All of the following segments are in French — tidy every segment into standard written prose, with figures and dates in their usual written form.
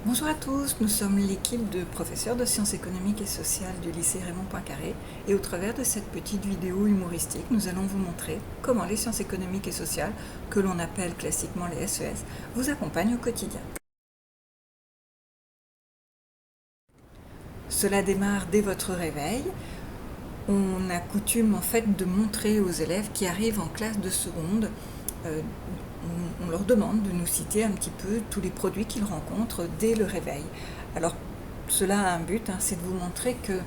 Bonjour à tous, nous sommes l'équipe de professeurs de sciences économiques et sociales du lycée Raymond Poincaré et au travers de cette petite vidéo humoristique, nous allons vous montrer comment les sciences économiques et sociales, que l'on appelle classiquement les SES, vous accompagnent au quotidien. Cela démarre dès votre réveil. On a coutume en fait de montrer aux élèves qui arrivent en classe de seconde, on leur demande de nous citer un petit peu tous les produits qu'ils rencontrent dès le réveil. Alors cela a un but, c'est de vous montrer que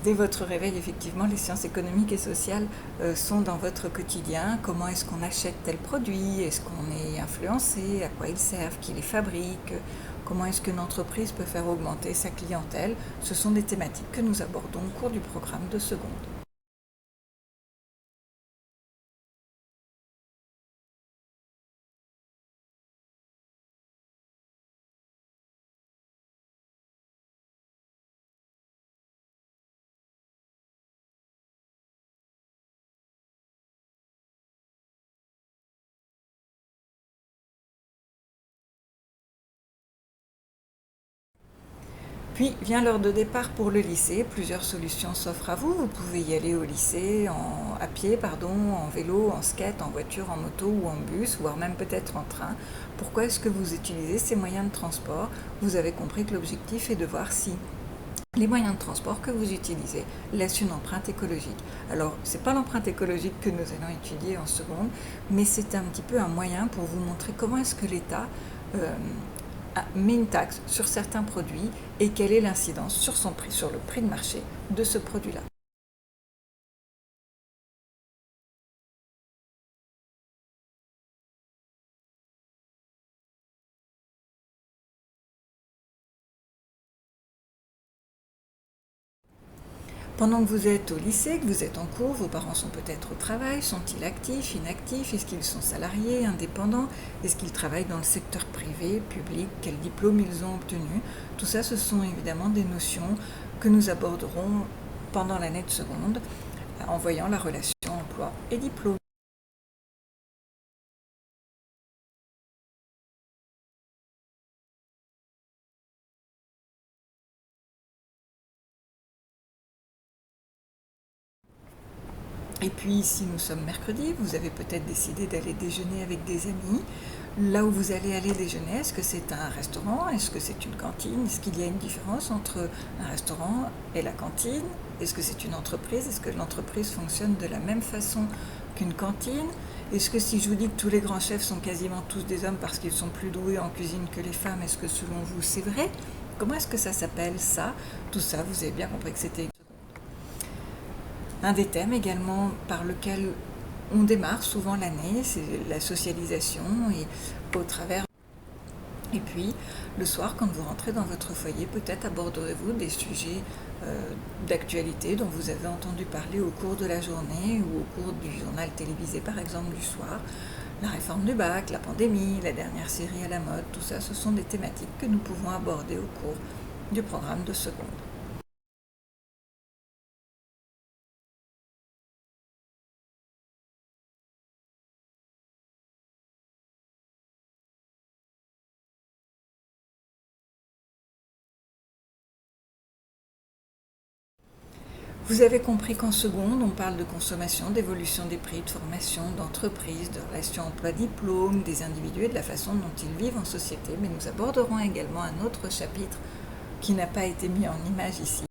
dès votre réveil, effectivement, les sciences économiques et sociales sont dans votre quotidien. Comment est-ce qu'on achète tel produit? Est-ce qu'on est influencé? À quoi ils servent? Qui les fabrique? Comment est-ce qu'une entreprise peut faire augmenter sa clientèle? Ce sont des thématiques que nous abordons au cours du programme de seconde. Puis vient l'heure de départ pour le lycée. Plusieurs solutions s'offrent à vous. Vous pouvez y aller au lycée à pied, en vélo, en skate, en voiture, en moto ou en bus, voire même peut-être en train. Pourquoi est-ce que vous utilisez ces moyens de transport? Vous avez compris que l'objectif est de voir si les moyens de transport que vous utilisez laissent une empreinte écologique. Alors, ce n'est pas l'empreinte écologique que nous allons étudier en seconde, mais c'est un petit peu un moyen pour vous montrer comment est-ce que l'État met une taxe sur certains produits et quelle est l'incidence sur son prix, sur le prix de marché de ce produit-là. Pendant que vous êtes au lycée, que vous êtes en cours, vos parents sont peut-être au travail, sont-ils actifs, inactifs? Est-ce qu'ils sont salariés, indépendants? Est-ce qu'ils travaillent dans le secteur privé, public? Quel diplôme ils ont obtenu? Tout ça, ce sont évidemment des notions que nous aborderons pendant l'année de seconde en voyant la relation emploi et diplôme. Et puis, si nous sommes mercredi, vous avez peut-être décidé d'aller déjeuner avec des amis. Là où vous allez aller déjeuner, est-ce que c'est un restaurant? Est-ce que c'est une cantine? Est-ce qu'il y a une différence entre un restaurant et la cantine? Est-ce que c'est une entreprise? Est-ce que l'entreprise fonctionne de la même façon qu'une cantine? Est-ce que si je vous dis que tous les grands chefs sont quasiment tous des hommes parce qu'ils sont plus doués en cuisine que les femmes, est-ce que selon vous c'est vrai? Comment est-ce que ça s'appelle ça? Tout ça, vous avez bien compris que c'était un des thèmes également par lequel on démarre souvent l'année, c'est la socialisation et au travers. Et puis, le soir, quand vous rentrez dans votre foyer, peut-être aborderez-vous des sujets d'actualité dont vous avez entendu parler au cours de la journée ou au cours du journal télévisé, par exemple, du soir. La réforme du bac, la pandémie, la dernière série à la mode, tout ça, ce sont des thématiques que nous pouvons aborder au cours du programme de seconde. Vous avez compris qu'en seconde, on parle de consommation, d'évolution des prix, de formation, d'entreprise, de relations emploi-diplôme, des individus et de la façon dont ils vivent en société. Mais nous aborderons également un autre chapitre qui n'a pas été mis en image ici,